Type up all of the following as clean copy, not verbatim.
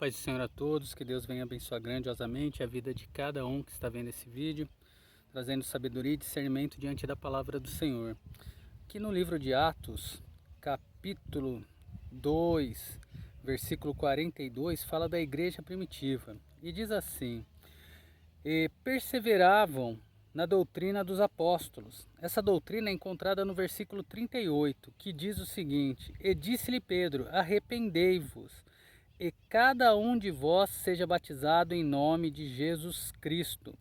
Paz do Senhor a todos, que Deus venha abençoar grandiosamente a vida de cada um que está vendo esse vídeo, trazendo sabedoria e discernimento diante da palavra do Senhor. Aqui no livro de Atos, capítulo 2, versículo 42, fala da igreja primitiva e diz assim: E perseveravam na doutrina dos apóstolos. Essa doutrina é encontrada no versículo 38, que diz o seguinte: E disse-lhe Pedro: Arrependei-vos, e cada um de vós seja batizado em nome de Jesus Cristo,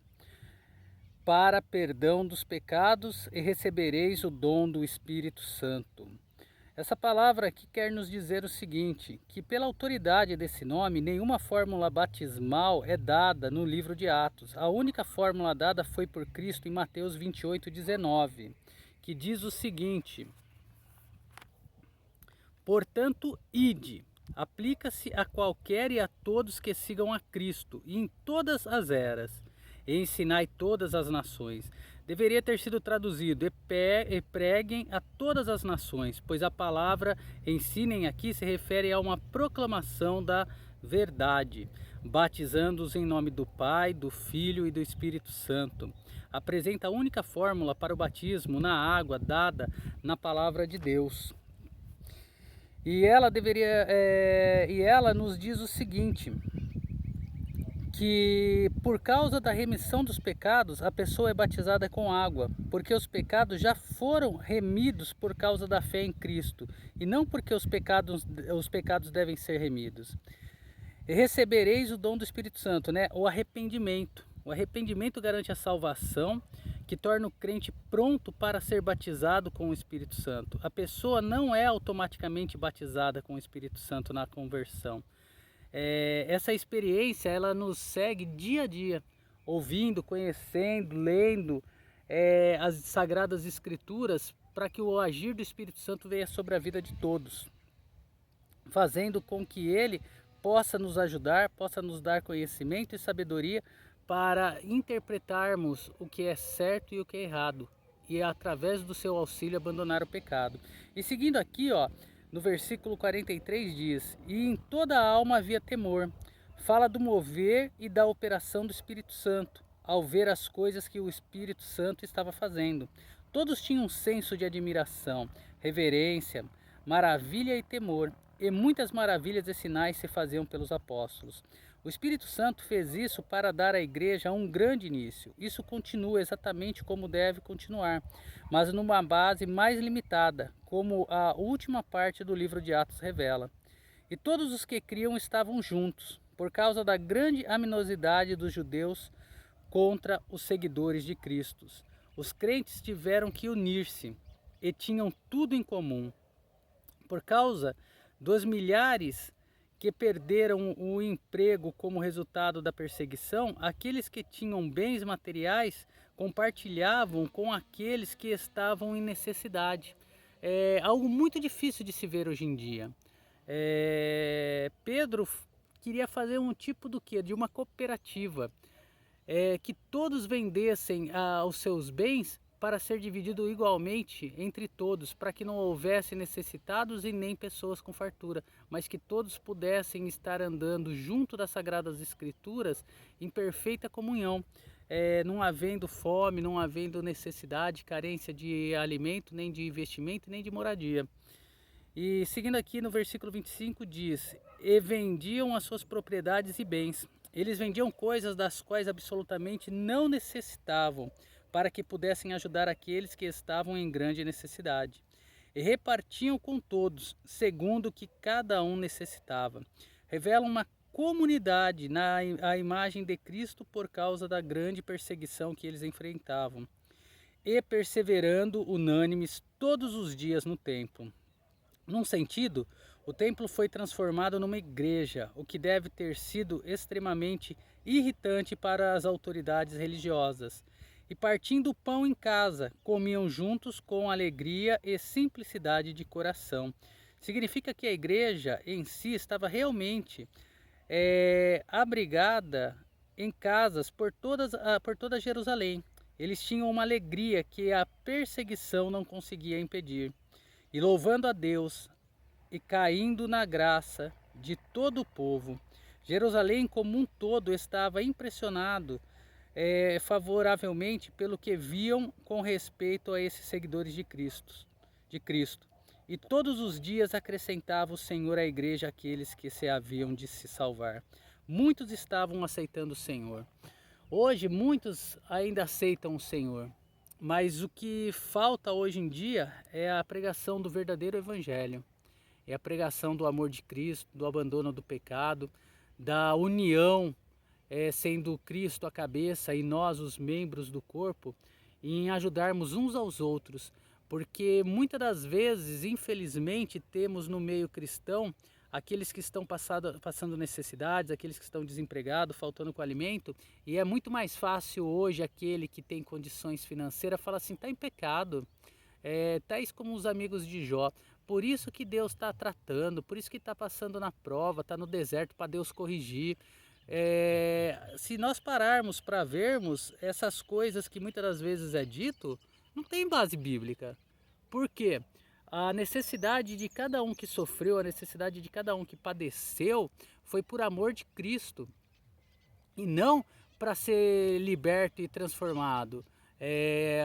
para perdão dos pecados, e recebereis o dom do Espírito Santo. Essa palavra aqui quer nos dizer o seguinte, que pela autoridade desse nome, nenhuma fórmula batismal é dada no livro de Atos. A única fórmula dada foi por Cristo em Mateus 28:19, que diz o seguinte: Portanto, ide, aplica-se a qualquer e a todos que sigam a Cristo, e em todas as eras, e ensinai todas as nações. Deveria ter sido traduzido: e preguem a todas as nações, pois a palavra ensinem aqui se refere a uma proclamação da verdade, batizando-os em nome do Pai, do Filho e do Espírito Santo. Apresenta a única fórmula para o batismo na água dada na palavra de Deus. E ela nos diz o seguinte, que por causa da remissão dos pecados, a pessoa é batizada com água, porque os pecados já foram remidos por causa da fé em Cristo, e não porque os pecados devem ser remidos. E recebereis o dom do Espírito Santo, né? O arrependimento. O arrependimento garante a salvação, que torna o crente pronto para ser batizado com o Espírito Santo. A pessoa não é automaticamente batizada com o Espírito Santo na conversão. Essa experiência ela nos segue dia a dia, ouvindo, conhecendo, lendo as Sagradas Escrituras, para que o agir do Espírito Santo venha sobre a vida de todos, fazendo com que ele possa nos ajudar, possa nos dar conhecimento e sabedoria para interpretarmos o que é certo e o que é errado, e através do seu auxílio abandonar o pecado. E seguindo aqui, no versículo 43 diz: E em toda a alma havia temor. Fala do mover e da operação do Espírito Santo, ao ver as coisas que o Espírito Santo estava fazendo. Todos tinham um senso de admiração, reverência, maravilha e temor, e muitas maravilhas e sinais se faziam pelos apóstolos. O Espírito Santo fez isso para dar à igreja um grande início. Isso continua exatamente como deve continuar, mas numa base mais limitada, como a última parte do livro de Atos revela. E todos os que criam estavam juntos, por causa da grande animosidade dos judeus contra os seguidores de Cristo. Os crentes tiveram que unir-se e tinham tudo em comum. Por causa dos milhares que perderam o emprego como resultado da perseguição, aqueles que tinham bens materiais compartilhavam com aqueles que estavam em necessidade. É algo muito difícil de se ver hoje em dia. Pedro queria fazer um tipo do quê? De uma cooperativa, que todos vendessem os seus bens para ser dividido igualmente entre todos, para que não houvesse necessitados e nem pessoas com fartura, mas que todos pudessem estar andando junto das Sagradas Escrituras em perfeita comunhão, não havendo fome, não havendo necessidade, carência de alimento, nem de investimento, nem de moradia. E seguindo aqui no versículo 25 diz: E vendiam as suas propriedades e bens. Eles vendiam coisas das quais absolutamente não necessitavam, para que pudessem ajudar aqueles que estavam em grande necessidade. E repartiam com todos, segundo o que cada um necessitava. Revela uma comunidade à imagem de Cristo por causa da grande perseguição que eles enfrentavam. E perseverando unânimes todos os dias no templo. Num sentido, o templo foi transformado numa igreja, o que deve ter sido extremamente irritante para as autoridades religiosas. E partindo o pão em casa, comiam juntos com alegria e simplicidade de coração. Significa que a igreja em si estava realmente abrigada em casas por toda Jerusalém. Eles tinham uma alegria que a perseguição não conseguia impedir. E louvando a Deus e caindo na graça de todo o povo, Jerusalém como um todo estava impressionado favoravelmente pelo que viam com respeito a esses seguidores de Cristo. E todos os dias acrescentava o Senhor à igreja aqueles que se haviam de se salvar. Muitos estavam aceitando o Senhor. Hoje muitos ainda aceitam o Senhor, mas o que falta hoje em dia é a pregação do verdadeiro evangelho. É a pregação do amor de Cristo, do abandono do pecado, da união, sendo Cristo a cabeça e nós os membros do corpo, em ajudarmos uns aos outros. Porque muitas das vezes, infelizmente, temos no meio cristão aqueles que estão passando necessidades, aqueles que estão desempregados, faltando com alimento, e é muito mais fácil hoje aquele que tem condições financeiras falar assim, está em pecado, tais como os amigos de Jó. Por isso que Deus está tratando, por isso que está passando na prova, está no deserto para Deus corrigir. Se nós pararmos para vermos essas coisas que muitas das vezes é dito, não tem base bíblica. Por quê? A necessidade de cada um que sofreu, a necessidade de cada um que padeceu, foi por amor de Cristo e não para ser liberto e transformado.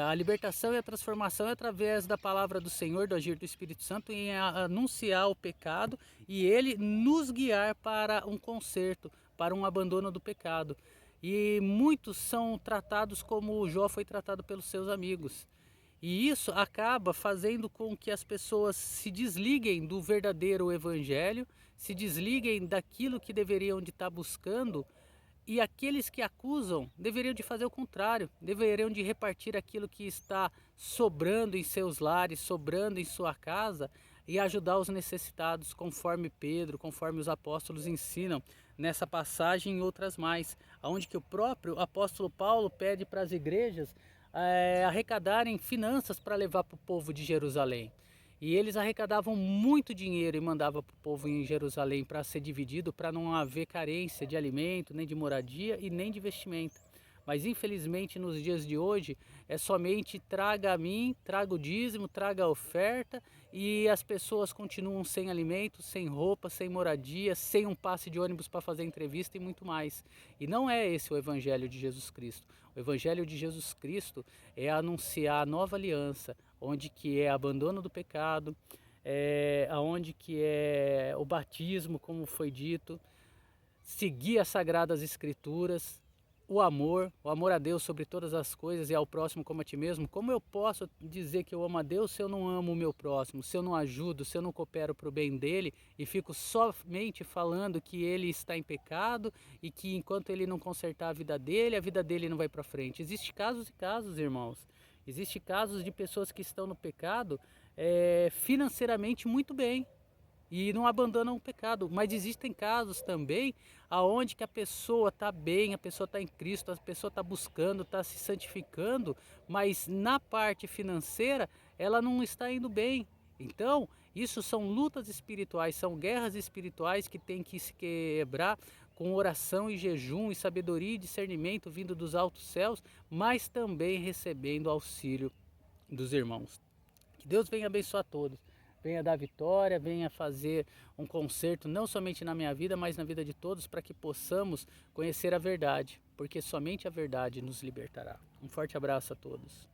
A libertação e a transformação é através da palavra do Senhor, do agir do Espírito Santo, em anunciar o pecado e ele nos guiar para um conserto, para um abandono do pecado. E muitos são tratados como Jó foi tratado pelos seus amigos. E isso acaba fazendo com que as pessoas se desliguem do verdadeiro evangelho, se desliguem daquilo que deveriam de estar buscando, e aqueles que acusam deveriam de fazer o contrário, deveriam de repartir aquilo que está sobrando em seus lares, sobrando em sua casa, e ajudar os necessitados, conforme Pedro, conforme os apóstolos ensinam nessa passagem e outras mais, onde que o próprio apóstolo Paulo pede para as igrejas arrecadarem finanças para levar para o povo de Jerusalém. E eles arrecadavam muito dinheiro e mandavam para o povo em Jerusalém para ser dividido, para não haver carência de alimento, nem de moradia e nem de vestimenta. Mas infelizmente nos dias de hoje é somente traga a mim, traga o dízimo, traga a oferta, e as pessoas continuam sem alimento, sem roupa, sem moradia, sem um passe de ônibus para fazer entrevista e muito mais. E não é esse o evangelho de Jesus Cristo. O evangelho de Jesus Cristo é anunciar a nova aliança, onde que é abandono do pecado, aonde que é o batismo, como foi dito, seguir as sagradas escrituras, o amor a Deus sobre todas as coisas e ao próximo como a ti mesmo. Como eu posso dizer que eu amo a Deus se eu não amo o meu próximo, se eu não ajudo, se eu não coopero para o bem dele e fico somente falando que ele está em pecado e que enquanto ele não consertar a vida dele não vai para frente? Existem casos e casos, irmãos. Existem casos de pessoas que estão no pecado financeiramente muito bem e não abandonam o pecado, mas existem casos também aonde que a pessoa está bem, a pessoa está em Cristo, a pessoa está buscando, está se santificando, mas na parte financeira ela não está indo bem. Então, isso são lutas espirituais, são guerras espirituais que tem que se quebrar com oração e jejum e sabedoria e discernimento vindo dos altos céus, mas também recebendo auxílio dos irmãos. Que Deus venha abençoar todos. Venha dar vitória, venha fazer um conserto não somente na minha vida, mas na vida de todos, para que possamos conhecer a verdade, porque somente a verdade nos libertará. Um forte abraço a todos.